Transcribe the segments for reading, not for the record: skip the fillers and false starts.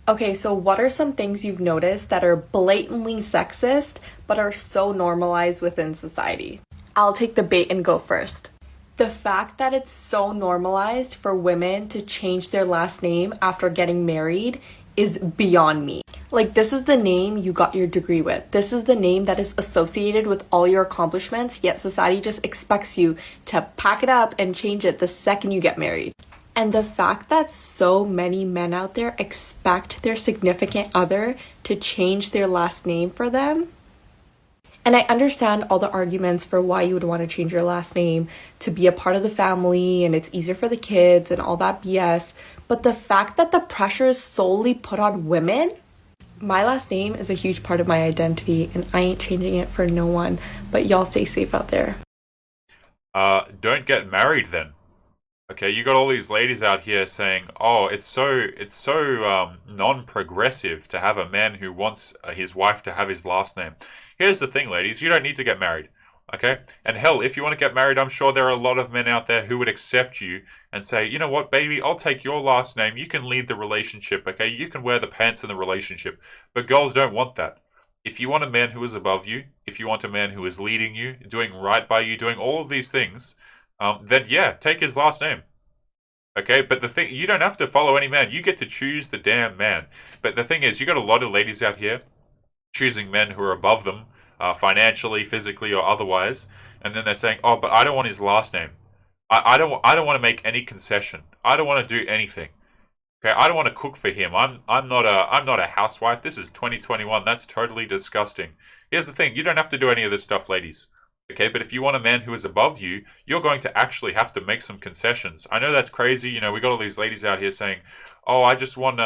Okay, so what are some things you've noticed that are blatantly sexist but are so normalized within society? I'll take the bait and go first. The fact that it's so normalized for women to change their last name after getting married is beyond me. Like, this is the name you got your degree with. This is the name that is associated with all your accomplishments, yet society just expects you to pack it up and change it the second you get married. And the fact that so many men out there expect their significant other to change their last name for them. And I understand all the arguments for why you would want to change your last name to be a part of the family and it's easier for the kids and all that BS. But the fact that the pressure is solely put on women, my last name is a huge part of my identity and I ain't changing it for no one. But y'all stay safe out there. Don't get married then. Okay, you got all these ladies out here saying, "Oh, it's so non-progressive to have a man who wants his wife to have his last name." Here's the thing, ladies, you don't need to get married. Okay? And hell, if you want to get married, I'm sure there are a lot of men out there who would accept you and say, "You know what, baby, I'll take your last name. You can lead the relationship, okay? You can wear the pants in the relationship." But girls don't want that. If you want a man who is above you, if you want a man who is leading you, doing right by you, doing all of these things, then yeah, take his last name. Okay, but the thing, you don't have to follow any man. You get to choose the damn man. But the thing is, you got a lot of ladies out here choosing men who are above them, financially, physically, or otherwise, and then they're saying, "Oh, but I don't want his last name. I don't want to make any concession. I don't want to do anything. Okay, I don't want to cook for him. I'm not a housewife. This is 2021. That's totally disgusting." Here's the thing: you don't have to do any of this stuff, ladies. Okay, but if you want a man who is above you, you're going to actually have to make some concessions. I know that's crazy. You know, we got all these ladies out here saying, "Oh, I just want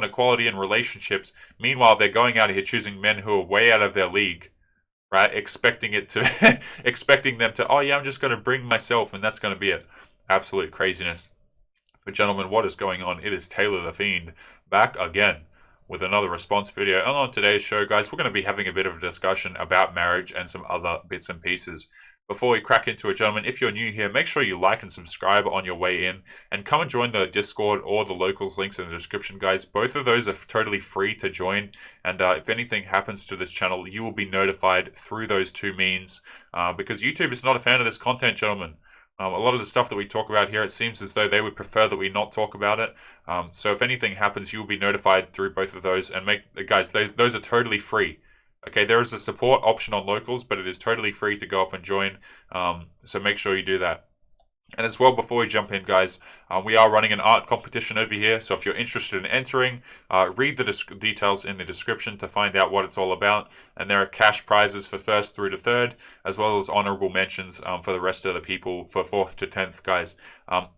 equality in relationships." Meanwhile, they're going out here choosing men who are way out of their league, right? Expecting them to, "Oh yeah, I'm just going to bring myself, and that's going to be it." Absolute craziness. But gentlemen, what is going on? It is Taylor the Fiend back again with another response video. And on today's show, guys, we're going to be having a bit of a discussion about marriage and some other bits and pieces. Before we crack into it, gentlemen, if you're new here, make sure you like and subscribe on your way in and come and join the Discord or the locals links in the description, guys. Both of those are totally free to join. And if anything happens to this channel, you will be notified through those two means because YouTube is not a fan of this content, gentlemen. A lot of the stuff that we talk about here, it seems as though they would prefer that we not talk about it. So if anything happens, you'll be notified through both of those. And guys, those are totally free. Okay, there is a support option on locals, but it is totally free to go up and join. So make sure you do that. And as well, before we jump in, guys, we are running an art competition over here. So if you're interested in entering, read the details in the description to find out what it's all about. And there are cash prizes for first through to third, as well as honorable mentions for the rest of the people for fourth to 10th, guys.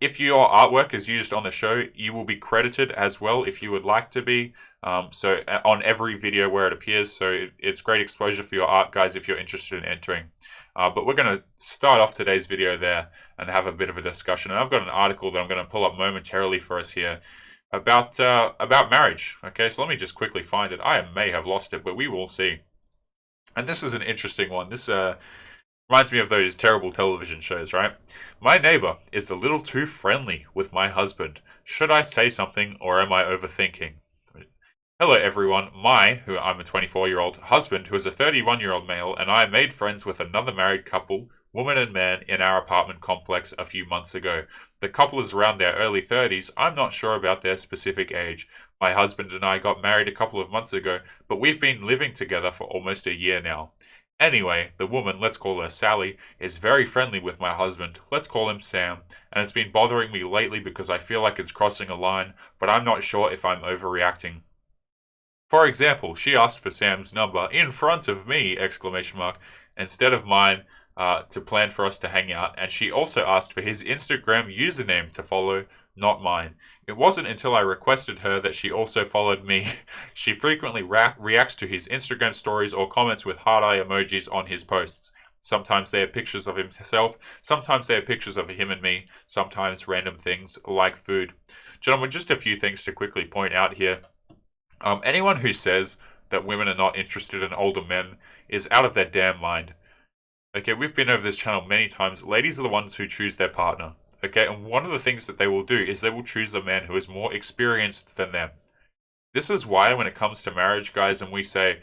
If your artwork is used on the show, you will be credited as well if you would like to be. So on every video where it appears. So it's great exposure for your art, guys, if you're interested in entering. But we're going to start off today's video there and have a bit of a discussion. And I've got an article that I'm going to pull up momentarily for us here about marriage. Okay, so let me just quickly find it. I may have lost it, but we will see. And this is an interesting one. This reminds me of those terrible television shows, right? "My neighbor is a little too friendly with my husband. Should I say something or am I overthinking?" Hello everyone, I'm a 24-year-old husband who is a 31-year-old male, and I made friends with another married couple, woman and man, in our apartment complex a few months ago. The couple is around their early 30s, I'm not sure about their specific age. My husband and I got married a couple of months ago, but we've been living together for almost a year now. Anyway, the woman, let's call her Sally, is very friendly with my husband, let's call him Sam, and it's been bothering me lately because I feel like it's crossing a line, but I'm not sure if I'm overreacting. For example, she asked for Sam's number in front of me, exclamation mark, instead of mine, to plan for us to hang out, and she also asked for his Instagram username to follow, not mine. It wasn't until I requested her that she also followed me. She frequently reacts to his Instagram stories or comments with heart eye emojis on his posts. Sometimes they are pictures of himself, sometimes they are pictures of him and me, sometimes random things like food. Gentlemen, just a few things to quickly point out here. Anyone who says that women are not interested in older men is out of their damn mind. Okay, we've been over this channel many times. Ladies are the ones who choose their partner. Okay, and one of the things that they will do is they will choose the man who is more experienced than them. This is why when it comes to marriage, guys, and we say,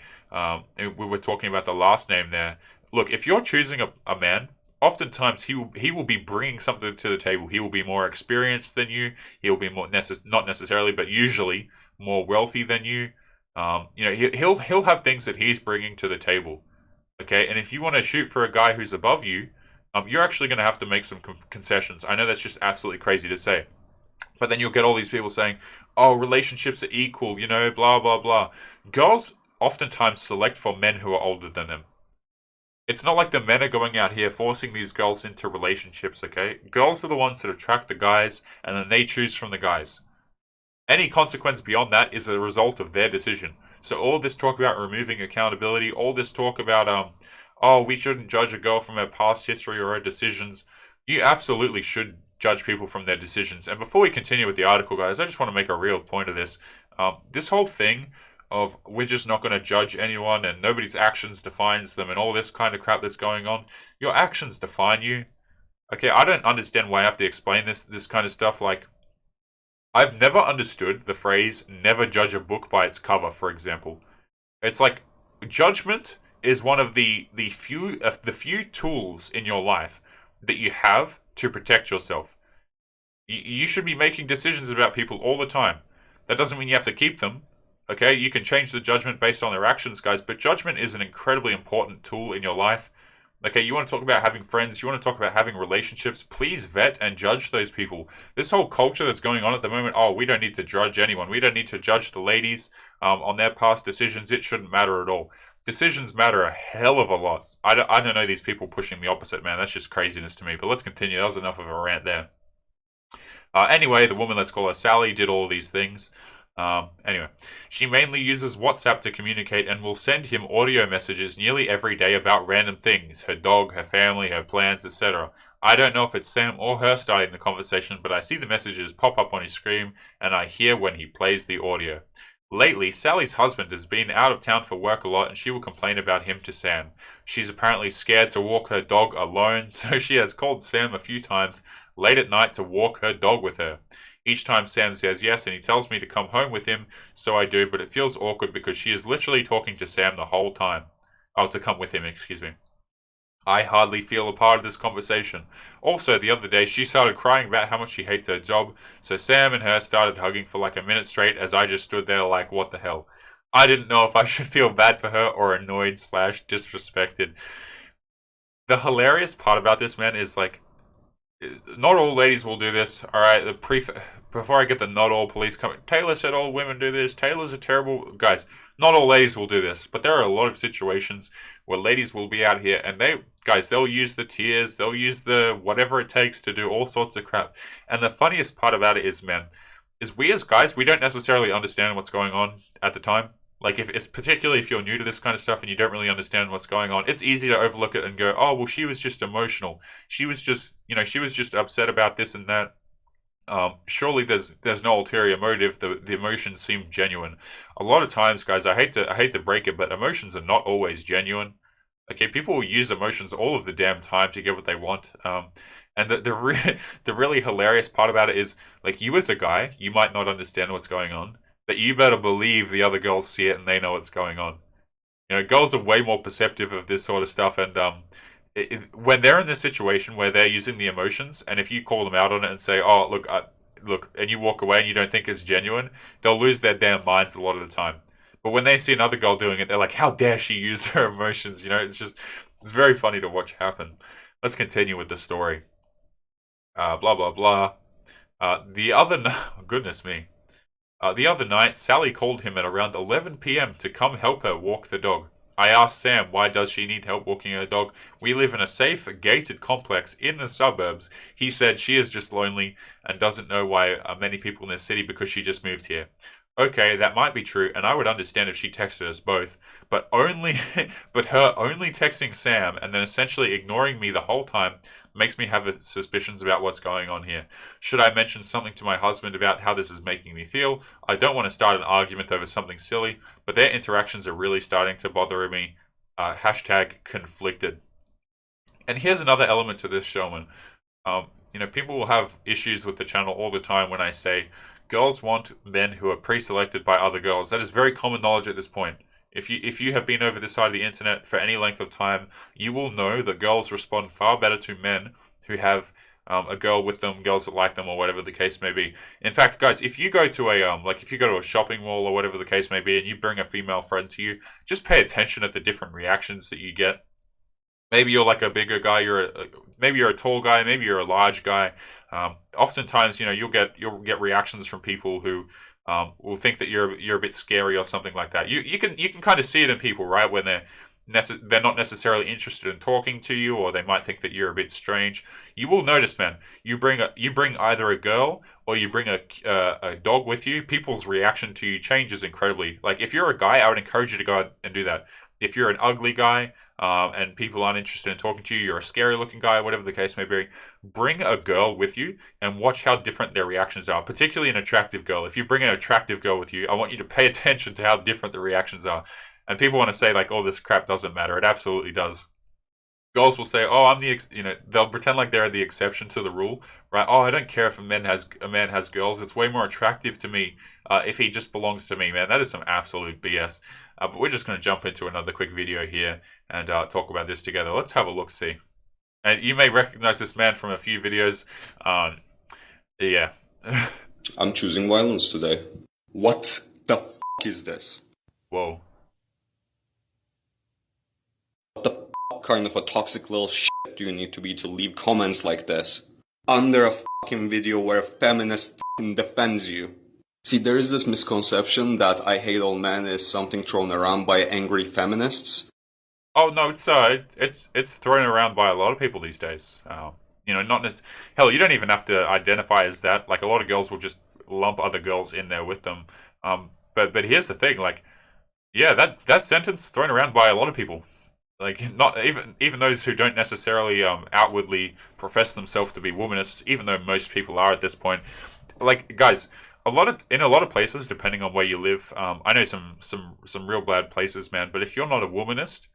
we were talking about the last name there. Look, if you're choosing a man, oftentimes he will be bringing something to the table. He will be more experienced than you. He'll be not necessarily, but usually more wealthy than you. He'll have things that he's bringing to the table. Okay, and if you want to shoot for a guy who's above you, you're actually going to have to make some concessions. I know that's just absolutely crazy to say. But then you'll get all these people saying, oh, relationships are equal, blah, blah, blah. Girls oftentimes select for men who are older than them. It's not like the men are going out here forcing these girls into relationships, okay? Girls are the ones that attract the guys, and then they choose from the guys. Any consequence beyond that is a result of their decision. So all this talk about removing accountability, all this talk about, oh, we shouldn't judge a girl from her past history or her decisions, you absolutely should judge people from their decisions. And before we continue with the article, guys, I just want to make a real point of this. This whole thing of we're just not going to judge anyone and nobody's actions defines them and all this kind of crap that's going on. Your actions define you. Okay, I don't understand why I have to explain this kind of stuff. Like, I've never understood the phrase never judge a book by its cover, for example. It's like judgment is one of the few tools in your life that you have to protect yourself. You should be making decisions about people all the time. That doesn't mean you have to keep them. Okay, you can change the judgment based on their actions, guys, but judgment is an incredibly important tool in your life. Okay, you want to talk about having friends, you want to talk about having relationships, please vet and judge those people. This whole culture that's going on at the moment, oh, we don't need to judge anyone. We don't need to judge the ladies on their past decisions. It shouldn't matter at all. Decisions matter a hell of a lot. I don't know these people pushing the opposite, man. That's just craziness to me. But let's continue. That was enough of a rant there. Anyway, the woman, let's call her Sally, did all these things. Anyway, she mainly uses WhatsApp to communicate and will send him audio messages nearly every day about random things, her dog, her family, her plans, etc. I don't know if it's Sam or her starting the conversation, but I see the messages pop up on his screen and I hear when he plays the audio. Lately, Sally's husband has been out of town for work a lot and she will complain about him to Sam. She's apparently scared to walk her dog alone, so she has called Sam a few times late at night to walk her dog with her. Each time Sam says yes and he tells me to come home with him, so I do, but it feels awkward because she is literally talking to Sam the whole time. Oh, to come with him, excuse me. I hardly feel a part of this conversation. Also, the other day, she started crying about how much she hates her job, so Sam and her started hugging for like a minute straight as I just stood there like, what the hell? I didn't know if I should feel bad for her or annoyed / disrespected. The hilarious part about this, man, is like, not all ladies will do this. All right, before I get the not all police coming, Taylor said all women do this. Taylor's a terrible guys. Not all ladies will do this, but there are a lot of situations where ladies will be out here and they'll use the tears, they'll use the whatever it takes to do all sorts of crap. And the funniest part about it is, man, is we as guys, we don't necessarily understand what's going on at the time. Like, particularly if you're new to this kind of stuff and you don't really understand what's going on, it's easy to overlook it and go, oh, well, she was just emotional. She was just upset about this and that. Surely there's no ulterior motive. The emotions seem genuine. A lot of times, guys, I hate to break it, but emotions are not always genuine. Okay, people will use emotions all of the damn time to get what they want. And the really hilarious part about it is, like, you as a guy, you might not understand what's going on, but you better believe the other girls see it and they know what's going on. Girls are way more perceptive of this sort of stuff, and when they're in this situation where they're using the emotions, and if you call them out on it and say, "Oh, look," and you walk away and you don't think it's genuine, they'll lose their damn minds a lot of the time. But when they see another girl doing it, they're like, "How dare she use her emotions?" It's very funny to watch happen. Let's continue with the story. Blah blah blah. Goodness me. The other night, Sally called him at around 11 p.m. to come help her walk the dog. I asked Sam, why does she need help walking her dog? We live in a safe, gated complex in the suburbs. He said she is just lonely and doesn't know why many people in the city because she just moved here. Okay, that might be true, and I would understand if she texted us both, but her only texting Sam and then essentially ignoring me the whole time makes me have suspicions about what's going on here. Should I mention something to my husband about how this is making me feel? I don't want to start an argument over something silly, but their interactions are really starting to bother me. Hashtag conflicted. And here's another element to this, Showman. You know, people will have issues with the channel all the time when I say girls want men who are pre-selected by other girls. That is very common knowledge at this point. If you have been over this side of the internet for any length of time, you will know that girls respond far better to men who have a girl with them, girls that like them, or whatever the case may be. In fact, guys, if you go to a if you go to a shopping mall or whatever the case may be, and you bring a female friend to you, just pay attention at the different reactions that you get. Maybe you're like a bigger guy. Maybe you're a tall guy. Maybe you're a large guy. Oftentimes, you know, you'll get reactions from people who will think that you're a bit scary or something like that. You can kind of see it in people, right, when they're not necessarily interested in talking to you, or they might think that you're a bit strange. You will notice, man. You bring either a girl or you bring a dog with you. People's reaction to you changes incredibly. Like if you're a guy, I would encourage you to go out and do that. If you're an ugly guy and people aren't interested in talking to you, you're a scary looking guy, whatever the case may be, bring a girl with you and watch how different their reactions are, particularly an attractive girl. If you bring an attractive girl with you, I want you to pay attention to how different the reactions are. And people want to say, like, oh, this crap doesn't matter. It absolutely does. Girls will say, "Oh, I'm the," they'll pretend like they're the exception to the rule, right? Oh, I don't care if a man has girls. It's way more attractive to me if he just belongs to me, man. That is some absolute BS. But we're just going to jump into another quick video here and talk about this together. Let's have a look, see. And you may recognize this man from a few videos. Yeah. I'm choosing violence today. What the f*** is this? Whoa. What the f*** kind of a toxic little shit do you need to be to leave comments like this under a fucking video where a feminist f***ing defends you? See, there is this misconception that I hate all men is something thrown around by angry feminists. Oh no, it's thrown around by a lot of people these days. You know, hell, you don't even have to identify as that. Like a lot of girls will just lump other girls in there with them. But here's the thing, like, yeah, that sentence thrown around by a lot of people. Like, not even those who don't necessarily outwardly profess themselves to be womanists, even though most people are at this point. Like, guys, in a lot of places, depending on where you live, I know some real bad places, man. But if you're not a womanist,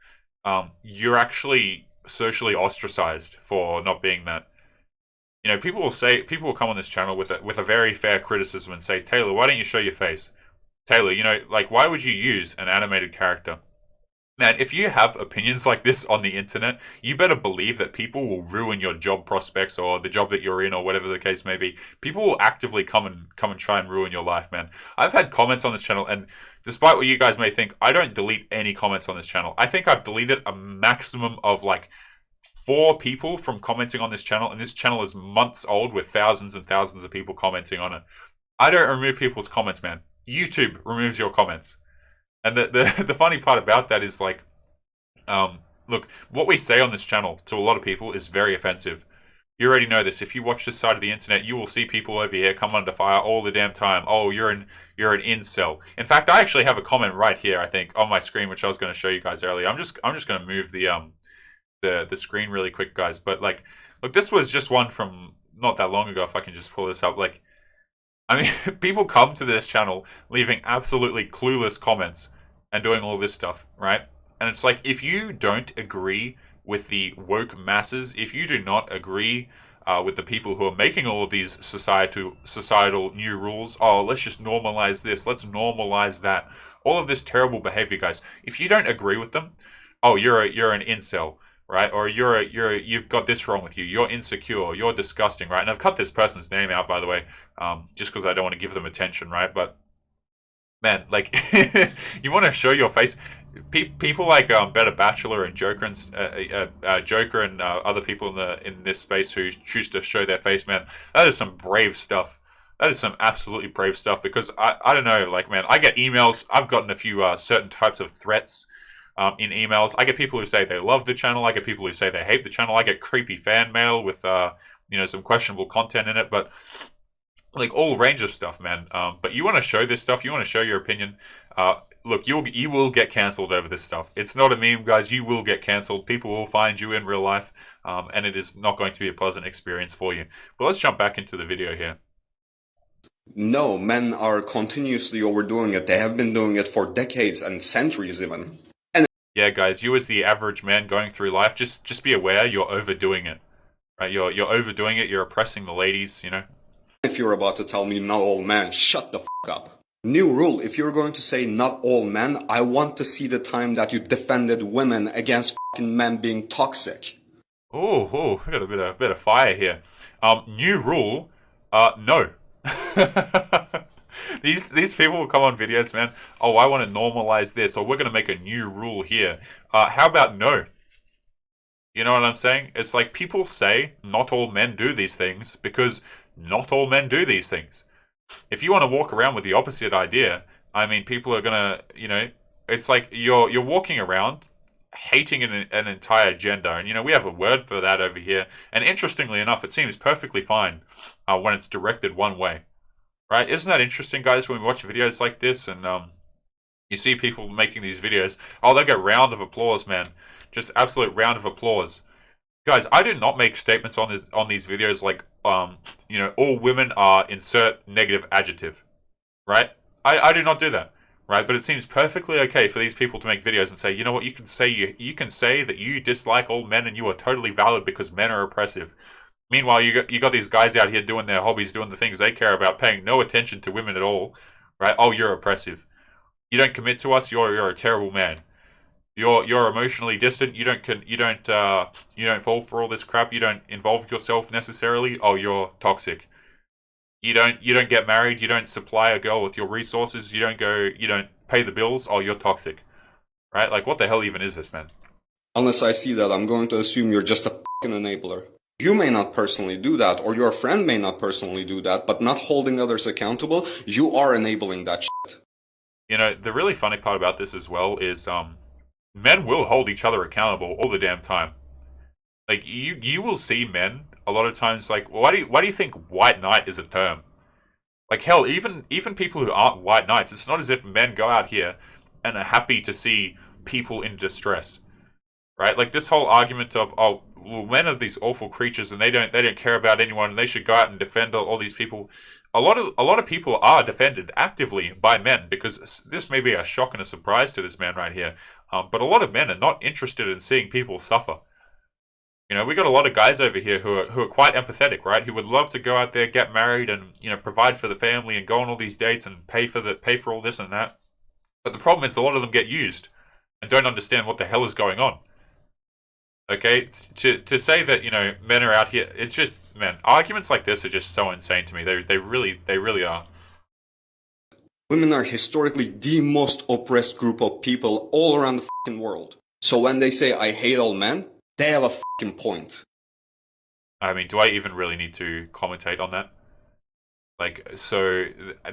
you're actually socially ostracized for not being that. You know, people will come on this channel with a very fair criticism and say, Taylor, why don't you show your face? Taylor, you know, like, why would you use an animated character? Man, if you have opinions like this on the internet, you better believe that people will ruin your job prospects or the job that you're in or whatever the case may be. People will actively come and try and ruin your life, man. I've had comments on this channel, and despite what you guys may think, I don't delete any comments on this channel. I think I've deleted a maximum of like 4 people from commenting on this channel, and this channel is months old with thousands and thousands of people commenting on it. I don't remove people's comments, man. YouTube removes your comments. And the funny part about that is, like, look, what we say on this channel to a lot of people is very offensive. You already know this. If you watch this side of the internet, you will see people over here come under fire all the damn time. Oh, you're an incel. In fact, I actually have a comment right here, I think, on my screen, which I was going to show you guys earlier. I'm just going to move the screen really quick, guys. But like, look, this was just one from not that long ago. If I can just pull this up, like, I mean, people come to this channel leaving absolutely clueless comments and doing all this stuff, right? And it's like, if you don't agree with the woke masses, if you do not agree with the people who are making all of these societal new rules, oh, let's just normalize this, let's normalize that, all of this terrible behavior, guys. If you don't agree with them, oh, you're an incel, right? Or you've got this wrong with you. You're insecure. You're disgusting, right? And I've cut this person's name out, by the way, just because I don't want to give them attention, right? But man, like, you want to show your face. People like Better Bachelor and Joker and other people in this space who choose to show their face, man, that is some brave stuff. That is some absolutely brave stuff, because I don't know, like, man, I get emails. I've gotten a few certain types of threats in emails. I get people who say they love the channel. I get people who say they hate the channel. I get creepy fan mail with some questionable content in it, but like all range of stuff, man. But you want to show this stuff, you want to show your opinion, look, you will get cancelled over this stuff. It's not a meme, guys. You will get cancelled. People will find you in real life, and it is not going to be a pleasant experience for you. But let's jump back into the video here. No, men are continuously overdoing it. They have been doing it for decades and centuries even. Yeah, guys, you as the average man going through life, just be aware you're overdoing it. right? You're overdoing it. You're oppressing the ladies, you know. If you're about to tell me not all men, shut the fuck up. New rule, if you're going to say not all men, I want to see the time that you defended women against fucking men being toxic. Oh, we got a bit of fire here. New rule, no. These people will come on videos, man. Oh, I want to normalize this, or we're gonna make a new rule here. How about no? You know what I'm saying? It's like people say not all men do these things because not all men do these things. If you want to walk around with the opposite idea, I mean, people are gonna, you know, it's like you're walking around hating an entire gender, and you know we have a word for that over here. And interestingly enough, it seems perfectly fine when it's directed one way, right? Isn't that interesting, guys? When we watch videos like this, and you see people making these videos, oh, they get round of applause, man, just absolute round of applause. Guys, I do not make statements on these videos like, you know, all women are insert negative adjective, right? I do not do that, right? But it seems perfectly okay for these people to make videos and say, you know what, you can say that you dislike all men and you are totally valid because men are oppressive. Meanwhile, you got these guys out here doing their hobbies, doing the things they care about, paying no attention to women at all, right? Oh, you're oppressive. You don't commit to us. You're a terrible man. You're emotionally distant. You don't fall for all this crap. You don't involve yourself necessarily. Oh, you're toxic. You don't get married. You don't supply a girl with your resources. You don't pay the bills. Oh, you're toxic, right? Like, what the hell even is this, man? Unless I see that, I'm going to assume you're just a fucking enabler. You may not personally do that, or your friend may not personally do that, but not holding others accountable, you are enabling that shit. You know, the really funny part about this as well is, men will hold each other accountable all the damn time. Like, you will see men a lot of times, like, why do you think white knight is a term? Like, hell, even people who aren't white knights, it's not as if men go out here and are happy to see people in distress, right? Like, this whole argument of, oh, well, men are these awful creatures and they don't care about anyone and they should go out and defend all these people. A lot of people are defended actively by men, because this may be a shock and a surprise to this man right here, but a lot of men are not interested in seeing people suffer. You know, we got a lot of guys over here who are quite empathetic, right? Who would love to go out there, get married, and you know, provide for the family and go on all these dates and pay for all this and that. But the problem is, a lot of them get used and don't understand what the hell is going on. Okay, to say that, you know, men are out here, it's just, man, arguments like this are just so insane to me. They really are. Women are historically the most oppressed group of people all around the fucking world. So when they say I hate all men, they have a fucking point. I mean, do I even really need to commentate on that? Like, so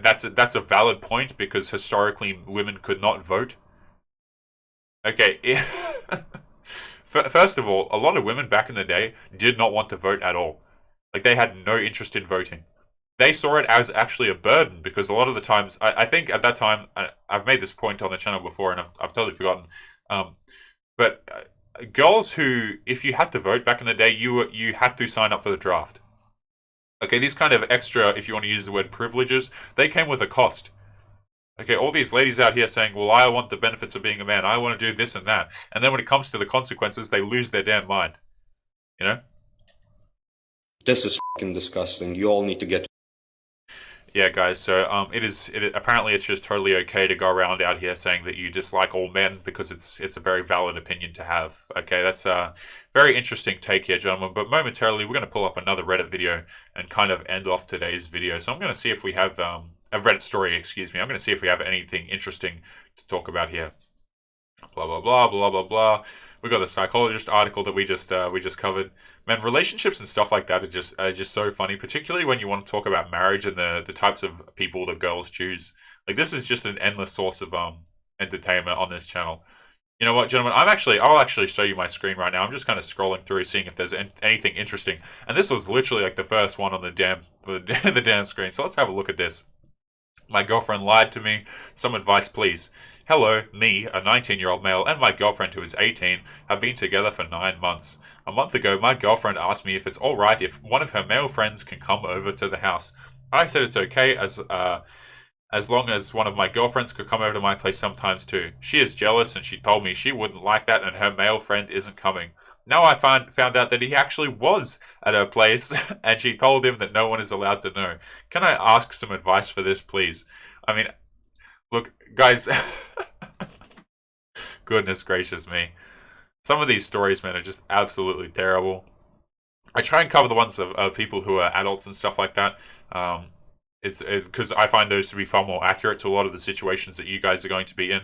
that's a valid point because historically women could not vote. Okay, first of all, a lot of women back in the day did not want to vote at all. Like, they had no interest in voting. They saw it as actually a burden because a lot of the times, I think at that time, I've made this point on the channel before and I've totally forgotten. But girls who, if you had to vote back in the day, you had to sign up for the draft. Okay, these kind of extra, if you want to use the word privileges, they came with a cost. Okay, all these ladies out here saying, well, I want the benefits of being a man, I want to do this and that. And then when it comes to the consequences, they lose their damn mind. You know? This is fucking disgusting. You all need to get... Yeah, guys, so apparently it's just totally okay to go around out here saying that you dislike all men because it's a very valid opinion to have. Okay, that's a very interesting take here, gentlemen. But momentarily, we're going to pull up another Reddit video and kind of end off today's video. So I'm going to see if we have... a Reddit story, excuse me. I'm going to see if we have anything interesting to talk about here. Blah, blah, blah, blah, blah, blah. We got the psychologist article that we just covered. Man, relationships and stuff like that are just so funny, particularly when you want to talk about marriage and the types of people that girls choose. Like, this is just an endless source of entertainment on this channel. You know what, gentlemen? I'll actually show you my screen right now. I'm just kind of scrolling through, seeing if there's anything interesting. And this was literally like the first one on the damn screen. So let's have a look at this. My girlfriend lied to me. Some advice, please. Hello, me, a 19-year-old male, and my girlfriend, who is 18, have been together for 9 months. A month ago, my girlfriend asked me if it's alright if one of her male friends can come over to the house. I said it's okay, as as long as one of my girlfriends could come over to my place sometimes too. She is jealous and she told me she wouldn't like that and her male friend isn't coming. Now I found out that he actually was at her place and she told him that no one is allowed to know. Can I ask some advice for this, please? I mean, look, guys, goodness gracious me. Some of these stories, man, are just absolutely terrible. I try and cover the ones of people who are adults and stuff like that. It's because I find those to be far more accurate to a lot of the situations that you guys are going to be in.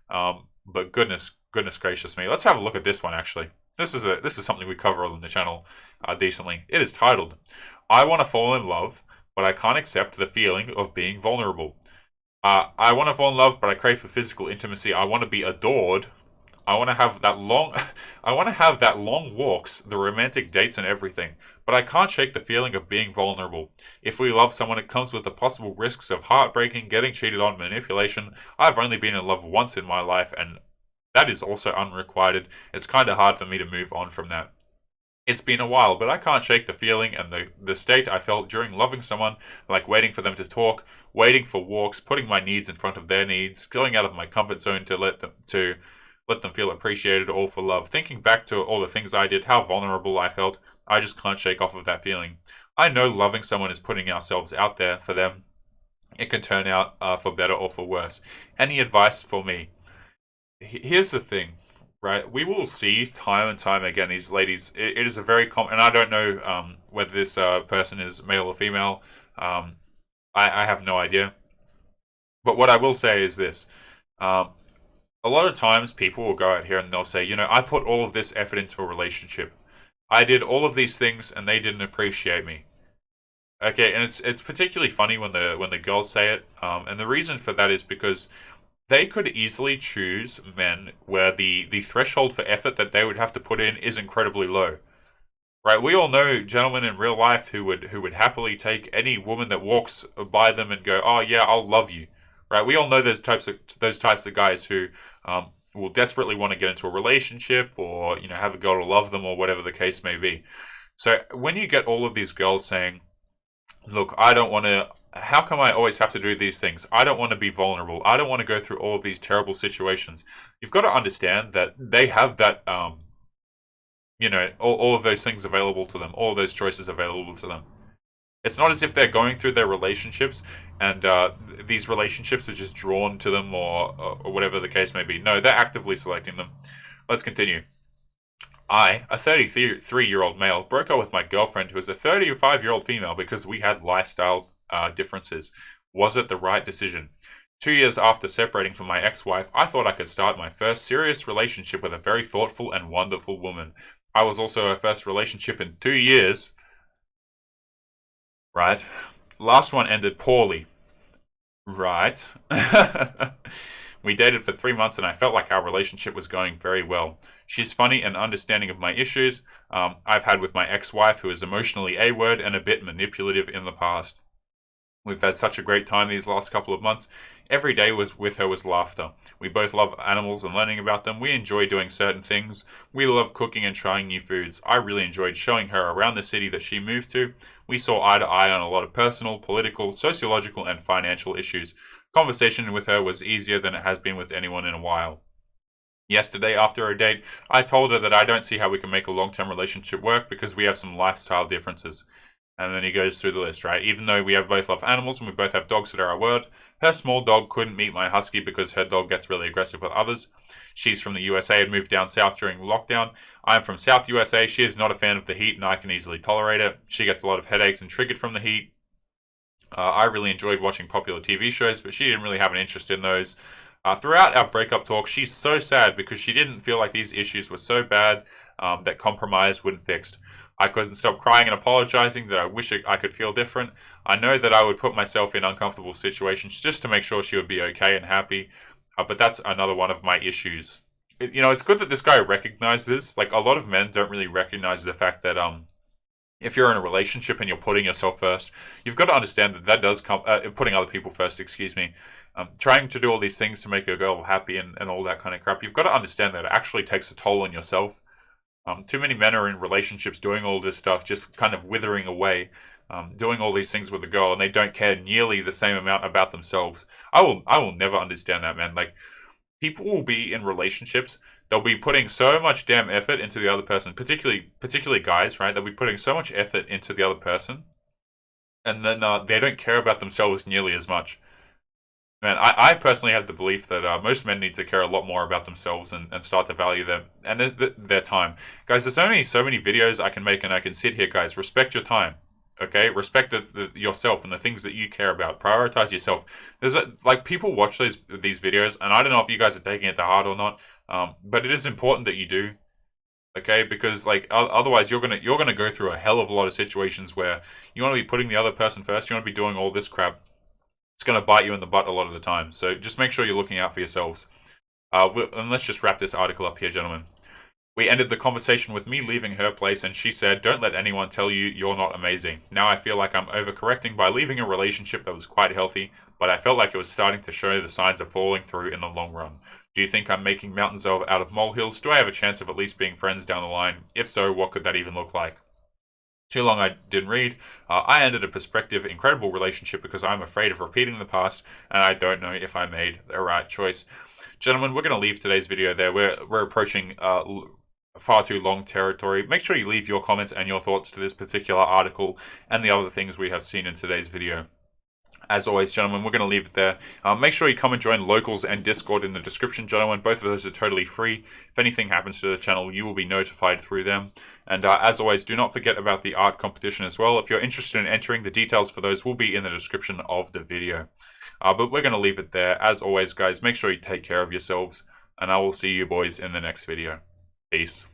But goodness gracious me, let's have a look at this one. Actually, this is something we cover on the channel decently. It is titled, "I want to fall in love, but I can't accept the feeling of being vulnerable." I want to fall in love, but I crave for physical intimacy. I want to be adored. I want to have that long, I want to have that long walks, the romantic dates and everything, but I can't shake the feeling of being vulnerable. If we love someone, it comes with the possible risks of heartbreaking, getting cheated on, manipulation. I've only been in love once in my life, and that is also unrequited. It's kind of hard for me to move on from that. It's been a while, but I can't shake the feeling and the state I felt during loving someone, like waiting for them to talk, waiting for walks, putting my needs in front of their needs, going out of my comfort zone to let them feel appreciated, all for love. Thinking back to all the things I did, how vulnerable I felt, I just can't shake off of that feeling. I know loving someone is putting ourselves out there for them. It can turn out for better or for worse. Any advice for me? Here's the thing, right? We will see time and time again these ladies. It is a very common, and I don't know whether this person is male or female. I have no idea. But what I will say is this. A lot of times people will go out here and they'll say, I put all of this effort into a relationship. I did all of these things and they didn't appreciate me. Okay, and it's particularly funny when the girls say it. And the reason for that is because they could easily choose men where the threshold for effort that they would have to put in is incredibly low. Right? We all know gentlemen in real life who would happily take any woman that walks by them and go, "Oh yeah, I'll love you." Right? We all know those types of guys who will desperately want to get into a relationship or have a girl to love them or whatever the case may be. So when you get all of these girls saying, "Look, I don't want to. How come I always have to do these things? I don't want to be vulnerable. I don't want to go through all of these terrible situations." You've got to understand that they have that, all of those things available to them, all of those choices available to them. It's not as if they're going through their relationships and these relationships are just drawn to them or whatever the case may be. No, they're actively selecting them. Let's continue. I, a 33-year-old male, broke up with my girlfriend who is a 35-year-old female because we had lifestyle differences. Was it the right decision? 2 years after separating from my ex-wife, I thought I could start my first serious relationship with a very thoughtful and wonderful woman. I was also her first relationship in 2 years. Right. Last one ended poorly. Right. We dated for 3 months and I felt like our relationship was going very well. She's funny and understanding of my issues I've had with my ex-wife, who is emotionally A-word and a bit manipulative in the past. We've had such a great time these last couple of months. Every day with her was laughter. We both love animals and learning about them. We enjoy doing certain things. We love cooking and trying new foods. I really enjoyed showing her around the city that she moved to. We saw eye to eye on a lot of personal, political, sociological, and financial issues. Conversation with her was easier than it has been with anyone in a while. Yesterday, after a date, I told her that I don't see how we can make a long-term relationship work because we have some lifestyle differences. And then he goes through the list, right? Even though we both love animals and we both have dogs that are our word, her small dog couldn't meet my husky because her dog gets really aggressive with others. She's from the USA and moved down south during lockdown. I'm from South USA. She is not a fan of the heat and I can easily tolerate it. She gets a lot of headaches and triggered from the heat. I really enjoyed watching popular TV shows, but she didn't really have an interest in those. Throughout our breakup talk, she's so sad because she didn't feel like these issues were so bad that compromise wouldn't fix. I couldn't stop crying and apologizing that I wish I could feel different. I know that I would put myself in uncomfortable situations just to make sure she would be okay and happy, but that's another one of my issues. It's good that this guy recognizes, like a lot of men don't really recognize the fact that if you're in a relationship and you're putting yourself first, you've got to understand that does come, putting other people first, excuse me, trying to do all these things to make a girl happy and all that kind of crap. You've got to understand that it actually takes a toll on yourself. Too many men are in relationships doing all this stuff, just kind of withering away, doing all these things with a girl, and they don't care nearly the same amount about themselves. I will never understand that, man. Like, people will be in relationships, they'll be putting so much damn effort into the other person, particularly guys, right? They'll be putting so much effort into the other person, and then they don't care about themselves nearly as much. Man, I personally have the belief that most men need to care a lot more about themselves and start to value them and their time. Guys, there's only so many videos I can make, and I can sit here, guys. Respect your time, okay? Respect yourself and the things that you care about. Prioritize yourself. Like, people watch these videos, and I don't know if you guys are taking it to heart or not, but it is important that you do, okay? Because, like, otherwise you're gonna go through a hell of a lot of situations where you want to be putting the other person first. You want to be doing all this crap. It's going to bite you in the butt a lot of the time. So just make sure you're looking out for yourselves. And let's just wrap this article up here, gentlemen. We ended the conversation with me leaving her place, and she said, "Don't let anyone tell you you're not amazing. Now I feel like I'm overcorrecting by leaving a relationship that was quite healthy, but I felt like it was starting to show the signs of falling through in the long run. Do you think I'm making mountains out of molehills? Do I have a chance of at least being friends down the line? If so, what could that even look like?" Too long I didn't read. I ended a prospective, incredible relationship because I'm afraid of repeating the past, and I don't know if I made the right choice. Gentlemen, we're going to leave today's video there. We're approaching far too long territory. Make sure you leave your comments and your thoughts to this particular article and the other things we have seen in today's video. As always, gentlemen, we're going to leave it there. Make sure you come and join Locals and Discord in the description, gentlemen. Both of those are totally free. If anything happens to the channel, you will be notified through them. And as always, do not forget about the art competition as well. If you're interested in entering, the details for those will be in the description of the video. But we're going to leave it there. As always, guys, make sure you take care of yourselves. And I will see you boys in the next video. Peace.